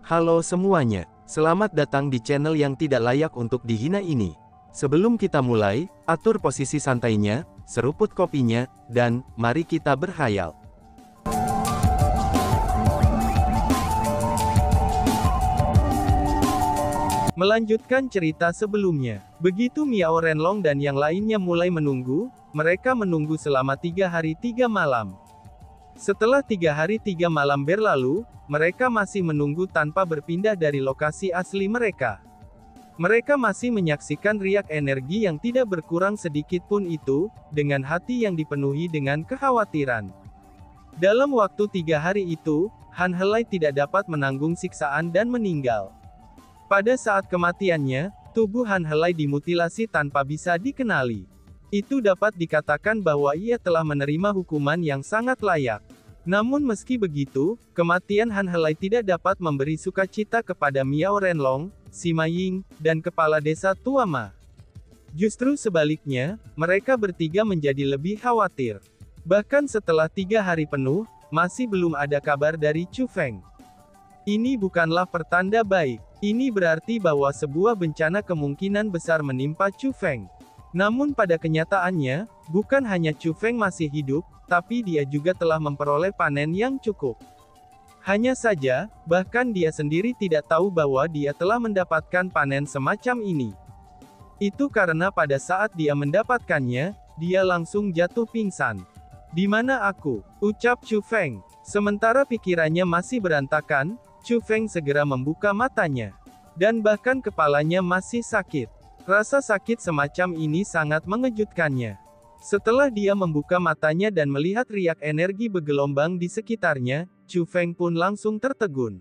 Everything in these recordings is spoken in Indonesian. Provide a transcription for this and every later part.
Halo semuanya, selamat datang di channel yang tidak layak untuk dihina ini. Sebelum kita mulai, atur posisi santainya, seruput kopinya, dan mari kita berkhayal. Melanjutkan cerita sebelumnya, begitu Miao Renlong dan yang lainnya mulai menunggu, mereka menunggu selama 3 hari 3 malam. Setelah 3 hari 3 malam berlalu, mereka masih menunggu tanpa berpindah dari lokasi asli mereka. Mereka masih menyaksikan riak energi yang tidak berkurang sedikit pun itu, dengan hati yang dipenuhi dengan kekhawatiran. Dalam waktu 3 hari itu, Han Helai tidak dapat menanggung siksaan dan meninggal. Pada saat kematiannya, tubuh Han Helai dimutilasi tanpa bisa dikenali. Itu dapat dikatakan bahwa ia telah menerima hukuman yang sangat layak. Namun meski begitu, kematian Han Helai tidak dapat memberi sukacita kepada Miao Renlong, Sima Ying, dan kepala desa Tua Ma. Justru sebaliknya, mereka bertiga menjadi lebih khawatir. Bahkan setelah 3 hari penuh, masih belum ada kabar dari Chu Feng. Ini bukanlah pertanda baik. Ini berarti bahwa sebuah bencana kemungkinan besar menimpa Chu Feng. Namun pada kenyataannya, bukan hanya Chu Feng masih hidup, tapi dia juga telah memperoleh panen yang cukup. Hanya saja, bahkan dia sendiri tidak tahu bahwa dia telah mendapatkan panen semacam ini. Itu karena pada saat dia mendapatkannya, dia langsung jatuh pingsan. "Di mana aku?" ucap Chu Feng. Sementara pikirannya masih berantakan, Chu Feng segera membuka matanya. Dan bahkan kepalanya masih sakit. Rasa sakit semacam ini sangat mengejutkannya. Setelah dia membuka matanya dan melihat riak energi bergelombang di sekitarnya, Chu Feng pun langsung tertegun.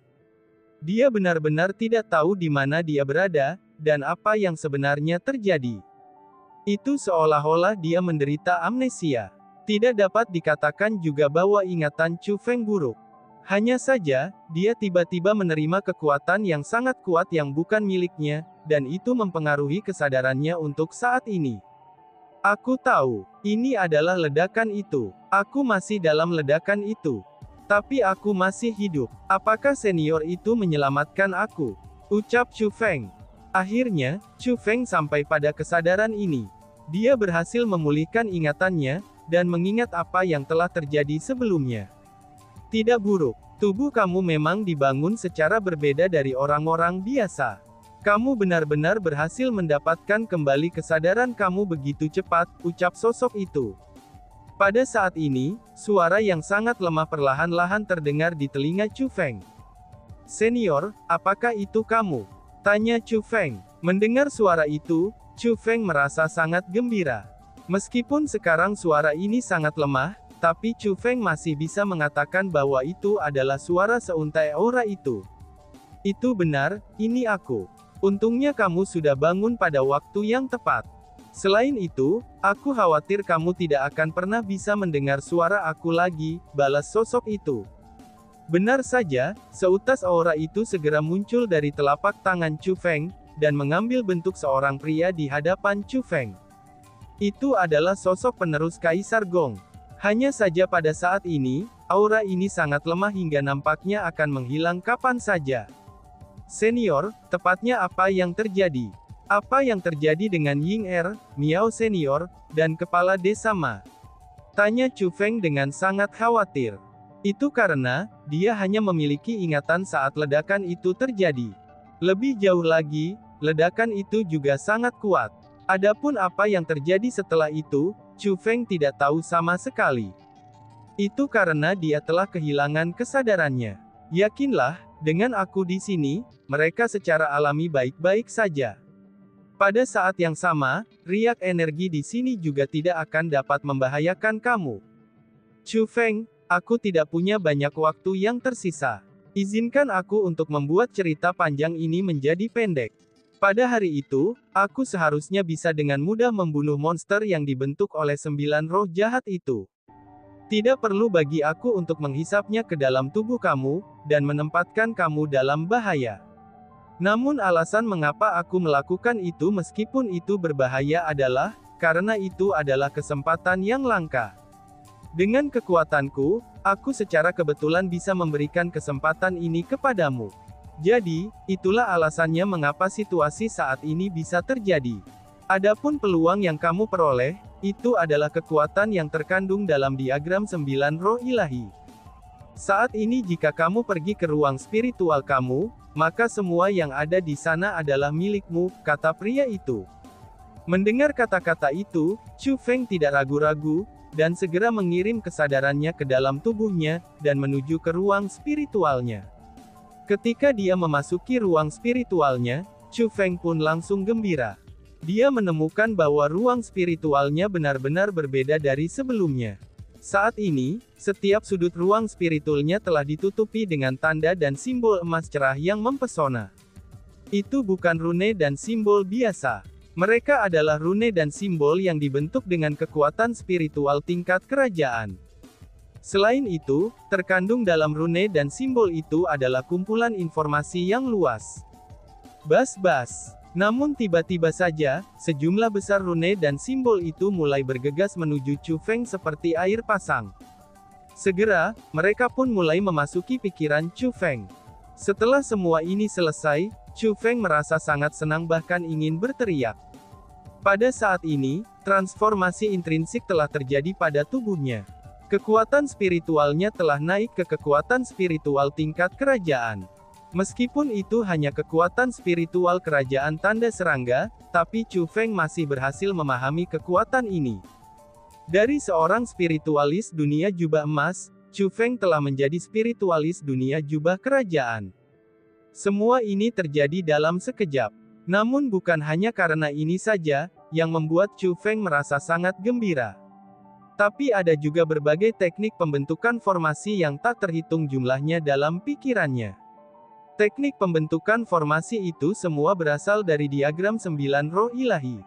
Dia benar-benar tidak tahu di mana dia berada, dan apa yang sebenarnya terjadi. Itu seolah-olah dia menderita amnesia. Tidak dapat dikatakan juga bahwa ingatan Chu Feng buruk. Hanya saja, dia tiba-tiba menerima kekuatan yang sangat kuat yang bukan miliknya, dan itu mempengaruhi kesadarannya untuk saat ini. "Aku tahu, ini adalah ledakan itu. Aku masih dalam ledakan itu. Tapi aku masih hidup. Apakah senior itu menyelamatkan aku?" ucap Chu Feng. Akhirnya, Chu Feng sampai pada kesadaran ini. Dia berhasil memulihkan ingatannya, dan mengingat apa yang telah terjadi sebelumnya. "Tidak buruk. Tubuh kamu memang dibangun secara berbeda dari orang-orang biasa. Kamu benar-benar berhasil mendapatkan kembali kesadaran kamu begitu cepat," ucap sosok itu. Pada saat ini, suara yang sangat lemah perlahan-lahan terdengar di telinga Chu Feng. "Senior, apakah itu kamu?" tanya Chu Feng. Mendengar suara itu, Chu Feng merasa sangat gembira. Meskipun sekarang suara ini sangat lemah, tapi Chu Feng masih bisa mengatakan bahwa itu adalah suara seuntai aura itu. "Itu benar, ini aku. Untungnya kamu sudah bangun pada waktu yang tepat. Selain itu, aku khawatir kamu tidak akan pernah bisa mendengar suara aku lagi," balas sosok itu. Benar saja, seutas aura itu segera muncul dari telapak tangan Chu Feng, dan mengambil bentuk seorang pria di hadapan Chu Feng. Itu adalah sosok penerus Kaisar Gong. Hanya saja pada saat ini, aura ini sangat lemah hingga nampaknya akan menghilang kapan saja. "Senior, tepatnya apa yang terjadi? Apa yang terjadi dengan Ying Er, Miao Senior, dan kepala desa Ma?" tanya Chu Feng dengan sangat khawatir. Itu karena, dia hanya memiliki ingatan saat ledakan itu terjadi. Lebih jauh lagi, ledakan itu juga sangat kuat. Adapun apa yang terjadi setelah itu, Chu Feng tidak tahu sama sekali. Itu karena dia telah kehilangan kesadarannya. "Yakinlah, dengan aku di sini, mereka secara alami baik-baik saja." Pada saat yang sama, riak energi di sini juga tidak akan dapat membahayakan kamu. "Chu Feng, aku tidak punya banyak waktu yang tersisa. Izinkan aku untuk membuat cerita panjang ini menjadi pendek. Pada hari itu, aku seharusnya bisa dengan mudah membunuh monster yang dibentuk oleh 9 roh jahat itu. Tidak perlu bagi aku untuk menghisapnya ke dalam tubuh kamu, dan menempatkan kamu dalam bahaya. Namun alasan mengapa aku melakukan itu meskipun itu berbahaya adalah, karena itu adalah kesempatan yang langka. Dengan kekuatanku, aku secara kebetulan bisa memberikan kesempatan ini kepadamu. Jadi, itulah alasannya mengapa situasi saat ini bisa terjadi. Adapun peluang yang kamu peroleh, itu adalah kekuatan yang terkandung dalam diagram 9 roh ilahi. Saat ini jika kamu pergi ke ruang spiritual kamu, maka semua yang ada di sana adalah milikmu, kata pria itu. Mendengar kata-kata itu, Chu Feng tidak ragu-ragu, dan segera mengirim kesadarannya ke dalam tubuhnya, dan menuju ke ruang spiritualnya. Ketika dia memasuki ruang spiritualnya, Chu Feng pun langsung gembira. Dia menemukan bahwa ruang spiritualnya benar-benar berbeda dari sebelumnya. Saat ini, setiap sudut ruang spiritualnya telah ditutupi dengan tanda dan simbol emas cerah yang mempesona. Itu bukan rune dan simbol biasa. Mereka adalah rune dan simbol yang dibentuk dengan kekuatan spiritual tingkat kerajaan. Selain itu, terkandung dalam rune dan simbol itu adalah kumpulan informasi yang luas. Bas-bas. Namun tiba-tiba saja, sejumlah besar rune dan simbol itu mulai bergegas menuju Chu Feng seperti air pasang. Segera, mereka pun mulai memasuki pikiran Chu Feng. Setelah semua ini selesai, Chu Feng merasa sangat senang bahkan ingin berteriak. Pada saat ini, transformasi intrinsik telah terjadi pada tubuhnya. Kekuatan spiritualnya telah naik ke kekuatan spiritual tingkat kerajaan. Meskipun itu hanya kekuatan spiritual kerajaan tanda serangga, tapi Chu Feng masih berhasil memahami kekuatan ini. Dari seorang spiritualis dunia jubah emas, Chu Feng telah menjadi spiritualis dunia jubah kerajaan. Semua ini terjadi dalam sekejap. Namun bukan hanya karena ini saja, yang membuat Chu Feng merasa sangat gembira. Tapi ada juga berbagai teknik pembentukan formasi yang tak terhitung jumlahnya dalam pikirannya. Teknik pembentukan formasi itu semua berasal dari diagram 9 roh ilahi.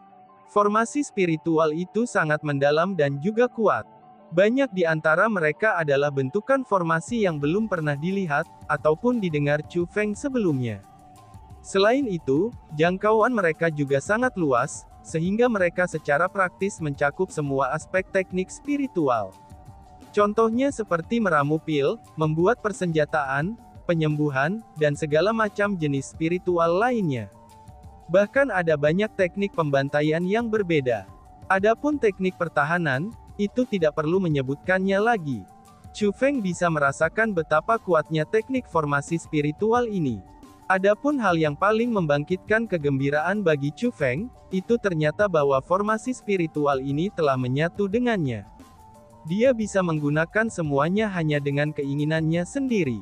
Formasi spiritual itu sangat mendalam dan juga kuat. Banyak di antara mereka adalah bentukan formasi yang belum pernah dilihat, ataupun didengar Chu Feng sebelumnya. Selain itu, jangkauan mereka juga sangat luas, sehingga mereka secara praktis mencakup semua aspek teknik spiritual. Contohnya seperti meramu pil, membuat persenjataan, penyembuhan, dan segala macam jenis spiritual lainnya. Bahkan ada banyak teknik pembantaian yang berbeda. Adapun teknik pertahanan, itu tidak perlu menyebutkannya lagi. Chu Feng bisa merasakan betapa kuatnya teknik formasi spiritual ini. Adapun hal yang paling membangkitkan kegembiraan bagi Chu Feng, itu ternyata bahwa formasi spiritual ini telah menyatu dengannya. Dia bisa menggunakan semuanya hanya dengan keinginannya sendiri.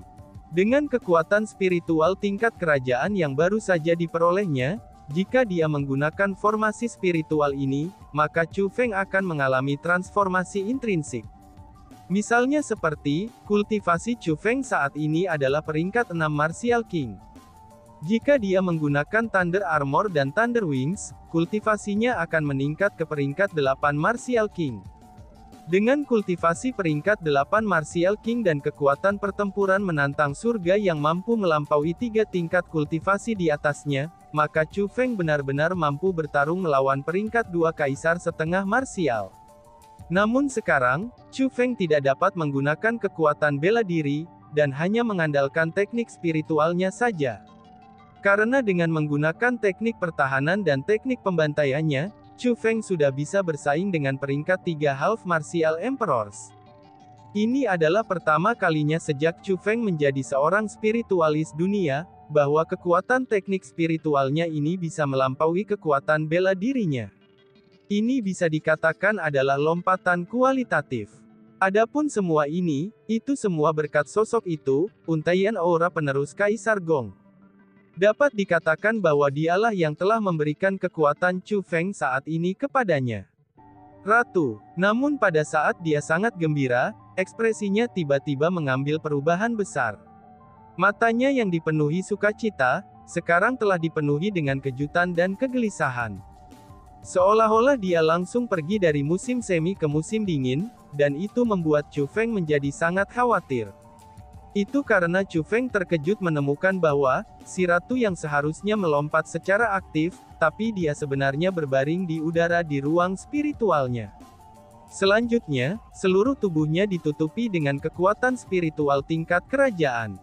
Dengan kekuatan spiritual tingkat kerajaan yang baru saja diperolehnya, jika dia menggunakan formasi spiritual ini, maka Chu Feng akan mengalami transformasi intrinsik. Misalnya seperti, kultivasi Chu Feng saat ini adalah peringkat 6 Martial King. Jika dia menggunakan Thunder Armor dan Thunder Wings, kultivasinya akan meningkat ke peringkat 8 Martial King. Dengan kultivasi peringkat 8 Martial King dan kekuatan pertempuran menantang surga yang mampu melampaui 3 tingkat kultivasi di atasnya, maka Chu Feng benar-benar mampu bertarung melawan peringkat 2 Kaisar setengah Martial. Namun sekarang, Chu Feng tidak dapat menggunakan kekuatan bela diri, dan hanya mengandalkan teknik spiritualnya saja. Karena dengan menggunakan teknik pertahanan dan teknik pembantaiannya, Chu Feng sudah bisa bersaing dengan peringkat 3 Half Martial Emperors. Ini adalah pertama kalinya sejak Chu Feng menjadi seorang spiritualis dunia, bahwa kekuatan teknik spiritualnya ini bisa melampaui kekuatan bela dirinya. Ini bisa dikatakan adalah lompatan kualitatif. Adapun semua ini, itu semua berkat sosok itu, untaian aura penerus Kaisar Gong. Dapat dikatakan bahwa dialah yang telah memberikan kekuatan Chu Feng saat ini kepadanya. Ratu. Namun pada saat dia sangat gembira, ekspresinya tiba-tiba mengambil perubahan besar. Matanya yang dipenuhi sukacita, sekarang telah dipenuhi dengan kejutan dan kegelisahan. Seolah-olah dia langsung pergi dari musim semi ke musim dingin, dan itu membuat Chu Feng menjadi sangat khawatir. Itu karena Chu Feng terkejut menemukan bahwa, si ratu yang seharusnya melompat secara aktif, tapi dia sebenarnya berbaring di udara di ruang spiritualnya. Selanjutnya, seluruh tubuhnya ditutupi dengan kekuatan spiritual tingkat kerajaan.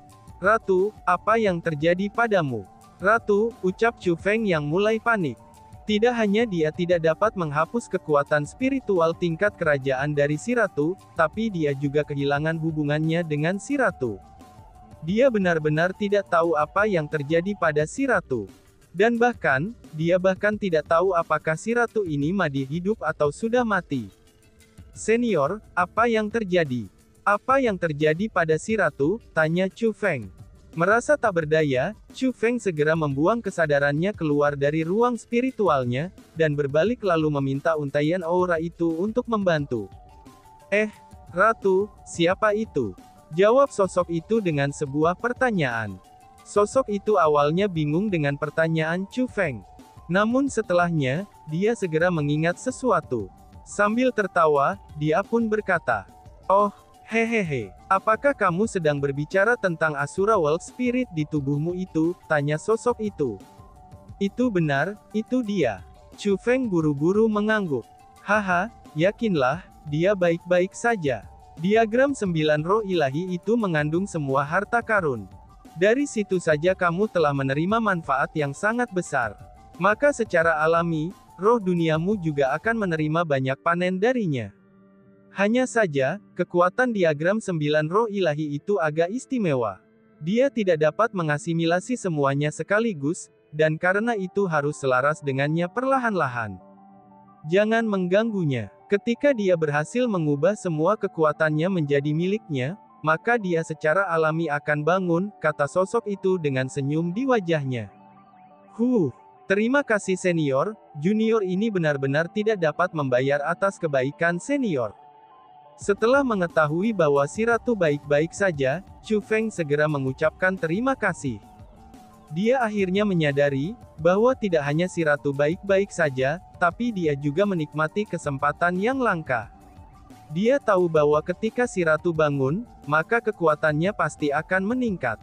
Ratu, apa yang terjadi padamu? Ratu, ucap Chu Feng yang mulai panik. Tidak hanya dia tidak dapat menghapus kekuatan spiritual tingkat kerajaan dari si ratu, tapi dia juga kehilangan hubungannya dengan si ratu. Dia benar-benar tidak tahu apa yang terjadi pada si ratu. Dan bahkan, dia bahkan tidak tahu apakah si ratu ini masih hidup atau sudah mati. Senior, apa yang terjadi? Apa yang terjadi pada si ratu? Tanya Chu Feng. Merasa tak berdaya, Chu Feng segera membuang kesadarannya keluar dari ruang spiritualnya, dan berbalik lalu meminta untaian aura itu untuk membantu. Ratu, siapa itu? Jawab sosok itu dengan sebuah pertanyaan. Sosok itu awalnya bingung dengan pertanyaan Chu Feng. Namun setelahnya, dia segera mengingat sesuatu. Sambil tertawa, dia pun berkata, "Oh, hehehe, apakah kamu sedang berbicara tentang Asura World Spirit di tubuhmu itu?" tanya sosok itu. Itu benar, itu dia. Chu Feng buru-buru mengangguk. Haha, yakinlah, dia baik-baik saja. Diagram 9 roh ilahi itu mengandung semua harta karun. Dari situ saja kamu telah menerima manfaat yang sangat besar. Maka secara alami, roh duniamu juga akan menerima banyak panen darinya. Hanya saja, kekuatan diagram 9 roh ilahi itu agak istimewa. Dia tidak dapat mengasimilasi semuanya sekaligus, dan karena itu harus selaras dengannya perlahan-lahan. Jangan mengganggunya. Ketika dia berhasil mengubah semua kekuatannya menjadi miliknya, maka dia secara alami akan bangun, kata sosok itu dengan senyum di wajahnya. Terima kasih senior, junior ini benar-benar tidak dapat membayar atas kebaikan senior. Setelah mengetahui bahwa si ratu baik-baik saja, Chu Feng segera mengucapkan terima kasih. Dia akhirnya menyadari, bahwa tidak hanya si ratu baik-baik saja, tapi dia juga menikmati kesempatan yang langka. Dia tahu bahwa ketika si ratu bangun, maka kekuatannya pasti akan meningkat.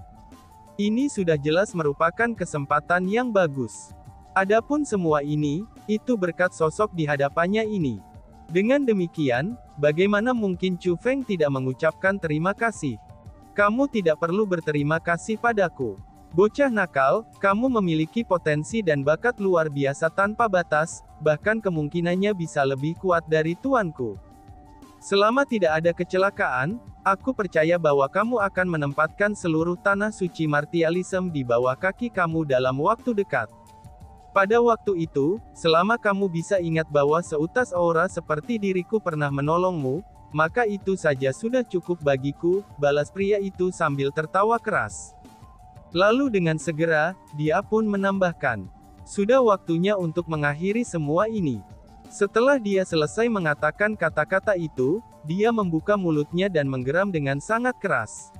Ini sudah jelas merupakan kesempatan yang bagus. Adapun semua ini, itu berkat sosok di hadapannya ini. Dengan demikian, bagaimana mungkin Chu Feng tidak mengucapkan terima kasih? Kamu tidak perlu berterima kasih padaku. Bocah nakal, kamu memiliki potensi dan bakat luar biasa tanpa batas, bahkan kemungkinannya bisa lebih kuat dari tuanku. Selama tidak ada kecelakaan, aku percaya bahwa kamu akan menempatkan seluruh tanah suci martialism di bawah kaki kamu dalam waktu dekat. Pada waktu itu, selama kamu bisa ingat bahwa seutas aura seperti diriku pernah menolongmu, maka itu saja sudah cukup bagiku, balas pria itu sambil tertawa keras. Lalu dengan segera, dia pun menambahkan, sudah waktunya untuk mengakhiri semua ini. Setelah dia selesai mengatakan kata-kata itu, dia membuka mulutnya dan menggeram dengan sangat keras.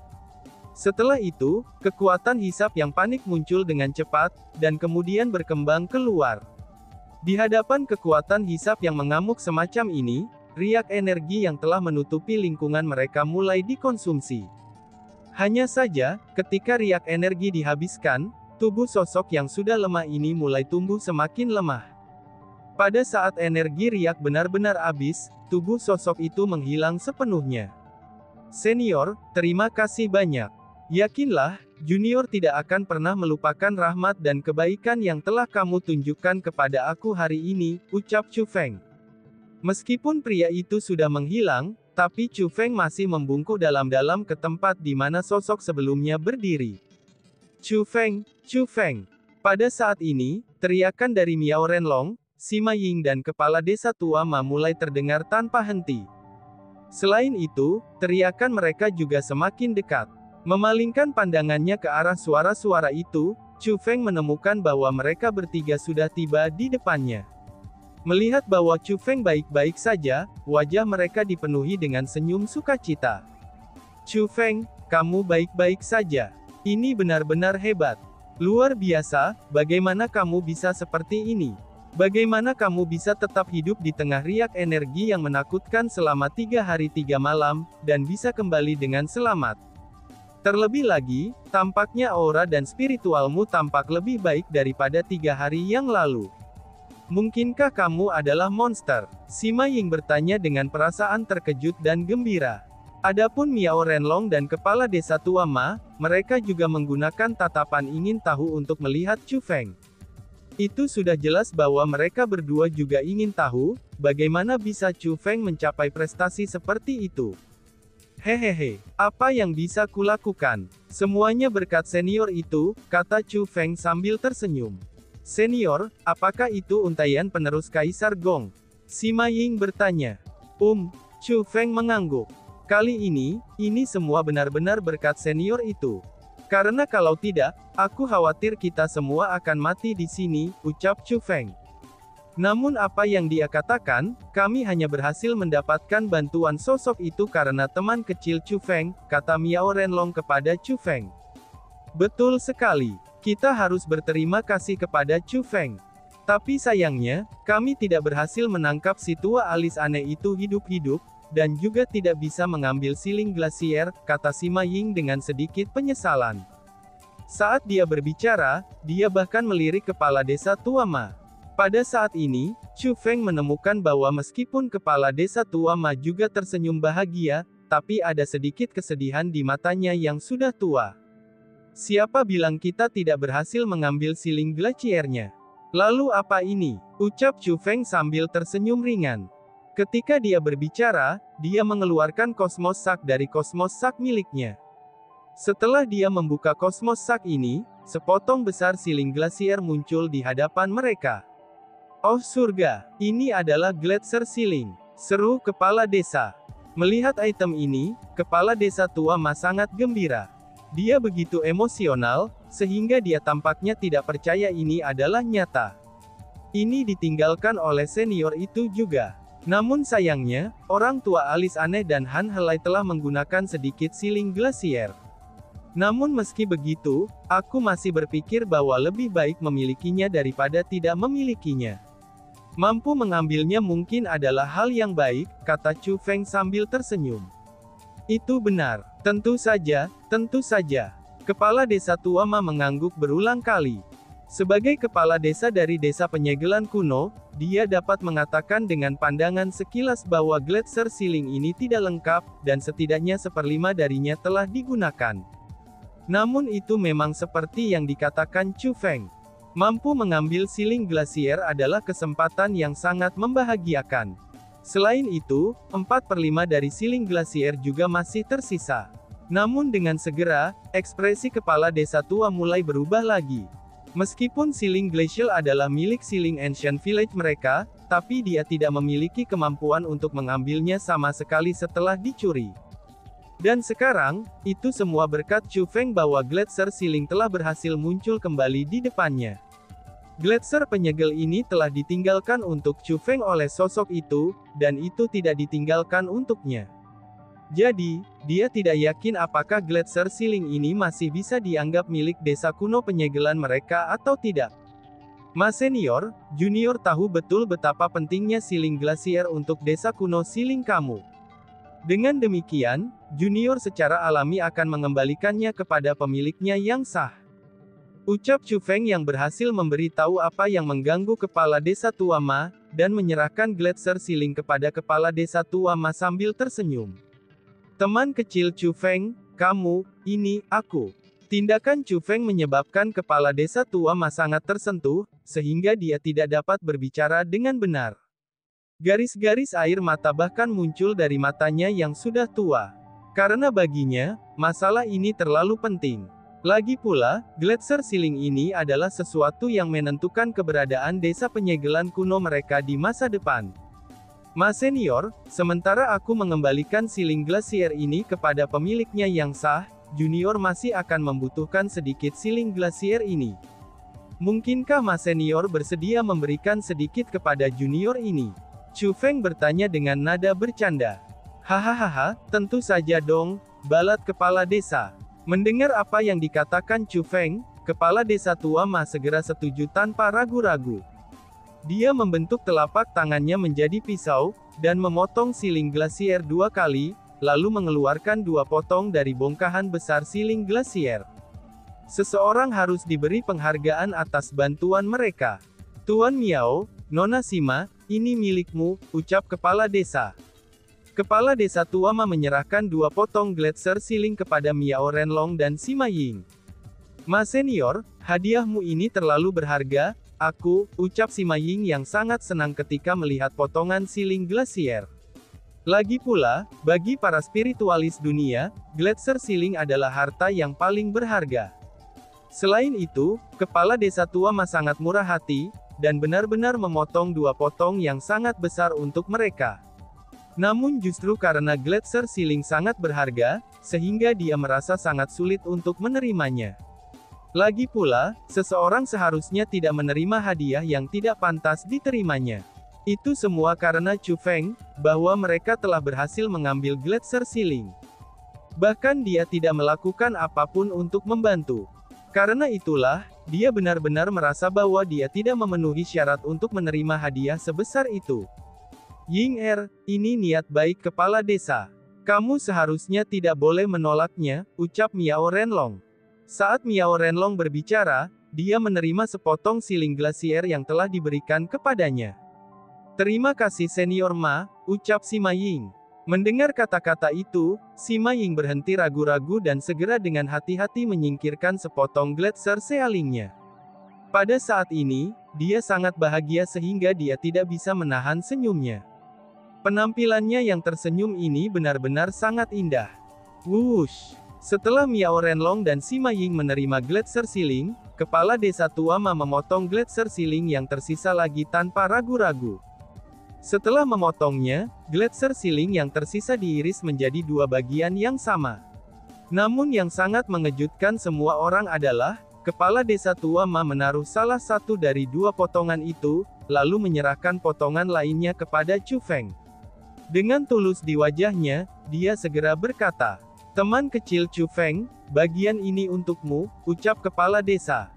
Setelah itu, kekuatan hisap yang panik muncul dengan cepat, dan kemudian berkembang keluar. Di hadapan kekuatan hisap yang mengamuk semacam ini, riak energi yang telah menutupi lingkungan mereka mulai dikonsumsi. Hanya saja, ketika riak energi dihabiskan, tubuh sosok yang sudah lemah ini mulai tumbuh semakin lemah. Pada saat energi riak benar-benar habis, tubuh sosok itu menghilang sepenuhnya. Senior, terima kasih banyak. Yakinlah, junior tidak akan pernah melupakan rahmat dan kebaikan yang telah kamu tunjukkan kepada aku hari ini, ucap Chu Feng. Meskipun pria itu sudah menghilang, tapi Chu Feng masih membungkuk dalam-dalam ke tempat di mana sosok sebelumnya berdiri. Chu Feng, Chu Feng. Pada saat ini, teriakan dari Miao Renlong, Sima Ying dan kepala desa tua Ma mulai terdengar tanpa henti. Selain itu, teriakan mereka juga semakin dekat. Memalingkan pandangannya ke arah suara-suara itu, Chu Feng menemukan bahwa mereka bertiga sudah tiba di depannya. Melihat bahwa Chu Feng baik-baik saja, wajah mereka dipenuhi dengan senyum sukacita. Chu Feng, kamu baik-baik saja. Ini benar-benar hebat. Luar biasa, bagaimana kamu bisa seperti ini? Bagaimana kamu bisa tetap hidup di tengah riak energi yang menakutkan selama 3 hari 3 malam, dan bisa kembali dengan selamat? Terlebih lagi, tampaknya aura dan spiritualmu tampak lebih baik daripada 3 hari yang lalu. Mungkinkah kamu adalah monster? Sima Ying bertanya dengan perasaan terkejut dan gembira. Adapun Miao Renlong dan kepala desa tua Ma, mereka juga menggunakan tatapan ingin tahu untuk melihat Chu Feng. Itu sudah jelas bahwa mereka berdua juga ingin tahu, bagaimana bisa Chu Feng mencapai prestasi seperti itu. Hehehe, apa yang bisa kulakukan? Semuanya berkat senior itu, kata Chu Feng sambil tersenyum. Senior, apakah itu untaian penerus Kaisar Gong? Sima Ying bertanya. Chu Feng mengangguk. Kali ini semua benar-benar berkat senior itu. Karena kalau tidak, aku khawatir kita semua akan mati di sini, ucap Chu Feng. Namun apa yang dia katakan, kami hanya berhasil mendapatkan bantuan sosok itu karena teman kecil Chu Feng, kata Miao Renlong kepada Chu Feng. Betul sekali, kita harus berterima kasih kepada Chu Feng. Tapi sayangnya, kami tidak berhasil menangkap si tua alis aneh itu hidup-hidup, dan juga tidak bisa mengambil siling glasier, kata Sima Ying dengan sedikit penyesalan. Saat dia berbicara, dia bahkan melirik kepala desa tua Ma. Pada saat ini, Chu Feng menemukan bahwa meskipun kepala desa tua Ma juga tersenyum bahagia, tapi ada sedikit kesedihan di matanya yang sudah tua. Siapa bilang kita tidak berhasil mengambil siling glasiernya? Lalu apa ini? Ucap Chu Feng sambil tersenyum ringan. Ketika dia berbicara, dia mengeluarkan Cosmos Sack dari Cosmos Sack miliknya. Setelah dia membuka Cosmos Sack ini, sepotong besar siling glasier muncul di hadapan mereka. Oh surga, ini adalah Glacier Siling, seru kepala desa. Melihat item ini, kepala desa tua Ma sangat gembira. Dia begitu emosional, sehingga dia tampaknya tidak percaya ini adalah nyata. Ini ditinggalkan oleh senior itu juga. Namun sayangnya, orang tua alis aneh dan Han Helai telah menggunakan sedikit siling glasier. Namun meski begitu, aku masih berpikir bahwa lebih baik memilikinya daripada tidak memilikinya. Mampu mengambilnya mungkin adalah hal yang baik, kata Chu Feng sambil tersenyum. Itu benar. Tentu saja, tentu saja. Kepala desa tua Ma mengangguk berulang kali. Sebagai kepala desa dari desa penyegelan kuno, dia dapat mengatakan dengan pandangan sekilas bahwa Glacier Siling ini tidak lengkap, dan setidaknya seperlima darinya telah digunakan. Namun itu memang seperti yang dikatakan Chu Feng. Mampu mengambil siling glasier adalah kesempatan yang sangat membahagiakan. Selain itu, 4/5 dari siling glasier juga masih tersisa. Namun dengan segera, ekspresi kepala desa tua mulai berubah lagi. Meskipun siling glacial adalah milik siling ancient village mereka, tapi dia tidak memiliki kemampuan untuk mengambilnya sama sekali setelah dicuri. Dan sekarang, itu semua berkat Chu Feng bahwa Glacier Siling telah berhasil muncul kembali di depannya. Glacier penyegel ini telah ditinggalkan untuk Chu Feng oleh sosok itu, dan itu tidak ditinggalkan untuknya. Jadi, dia tidak yakin apakah Glacier Siling ini masih bisa dianggap milik desa kuno penyegelan mereka atau tidak. Ma senior, junior tahu betul betapa pentingnya siling glasier untuk desa kuno Siling kamu. Dengan demikian, junior secara alami akan mengembalikannya kepada pemiliknya yang sah. Ucap Chu Feng yang berhasil memberitahu apa yang mengganggu kepala desa tua Ma, dan menyerahkan Glacier Siling kepada kepala desa tua Ma sambil tersenyum. Teman kecil Chu Feng, kamu, ini, aku. Tindakan Chu Feng menyebabkan kepala desa tua Ma sangat tersentuh, sehingga dia tidak dapat berbicara dengan benar. Garis-garis air mata bahkan muncul dari matanya yang sudah tua. Karena baginya, masalah ini terlalu penting. Lagi pula, Glacier Siling ini adalah sesuatu yang menentukan keberadaan desa penyegelan kuno mereka di masa depan. Ma senior, sementara aku mengembalikan siling glasier ini kepada pemiliknya yang sah, junior masih akan membutuhkan sedikit siling glasier ini. Mungkinkah Ma senior bersedia memberikan sedikit kepada junior ini? Chu Feng bertanya dengan nada bercanda. Hahaha, tentu saja dong, balat kepala desa. Mendengar apa yang dikatakan Chu Feng, kepala desa tua Ma segera setuju tanpa ragu-ragu. Dia membentuk telapak tangannya menjadi pisau, dan memotong siling glasier 2 kali, lalu mengeluarkan 2 potong dari bongkahan besar siling glasier. Seseorang harus diberi penghargaan atas bantuan mereka. Tuan Miao, Nona Sima, ini milikmu, ucap kepala desa. Kepala desa Tuama menyerahkan 2 potong Gletser Ceiling kepada Miao Renlong dan Sima Ying. "Ma senior, hadiahmu ini terlalu berharga, ucap Sima Ying yang sangat senang ketika melihat potongan siling glasier. Lagi pula, bagi para spiritualis dunia, Gletser Ceiling adalah harta yang paling berharga. Selain itu, kepala desa Tuama sangat murah hati, dan benar-benar memotong 2 potong yang sangat besar untuk mereka. Namun justru karena Gletser Ceiling sangat berharga, sehingga dia merasa sangat sulit untuk menerimanya. Lagi pula, seseorang seharusnya tidak menerima hadiah yang tidak pantas diterimanya. Itu semua karena Chu Feng, bahwa mereka telah berhasil mengambil Gletser Ceiling. Bahkan dia tidak melakukan apapun untuk membantu. Karena itulah, dia benar-benar merasa bahwa dia tidak memenuhi syarat untuk menerima hadiah sebesar itu. Ying ini niat baik kepala desa. Kamu seharusnya tidak boleh menolaknya, ucap Miao Renlong. Saat Miao Renlong berbicara, dia menerima sepotong siling glasier yang telah diberikan kepadanya. Terima kasih senior Ma, ucap Sima Ying. Mendengar kata-kata itu, Sima Ying berhenti ragu-ragu dan segera dengan hati-hati menyingkirkan sepotong Gletser Ceilingnya. Pada saat ini, dia sangat bahagia sehingga dia tidak bisa menahan senyumnya. Penampilannya yang tersenyum ini benar-benar sangat indah. Wush! Setelah Miao Renlong dan Sima Ying menerima Gletser Ceiling, kepala desa Tuama memotong Gletser Ceiling yang tersisa lagi tanpa ragu-ragu. Setelah memotongnya, Gletser Ceiling yang tersisa diiris menjadi 2 bagian yang sama. Namun yang sangat mengejutkan semua orang adalah, kepala desa Tuama menaruh salah satu dari 2 potongan itu, lalu menyerahkan potongan lainnya kepada Chu Feng. Dengan tulus di wajahnya, dia segera berkata, "Teman kecil Chu Feng, bagian ini untukmu," ucap kepala desa.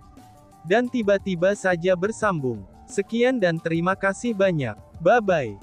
Dan tiba-tiba saja bersambung. "Sekian dan terima kasih banyak. Bye-bye."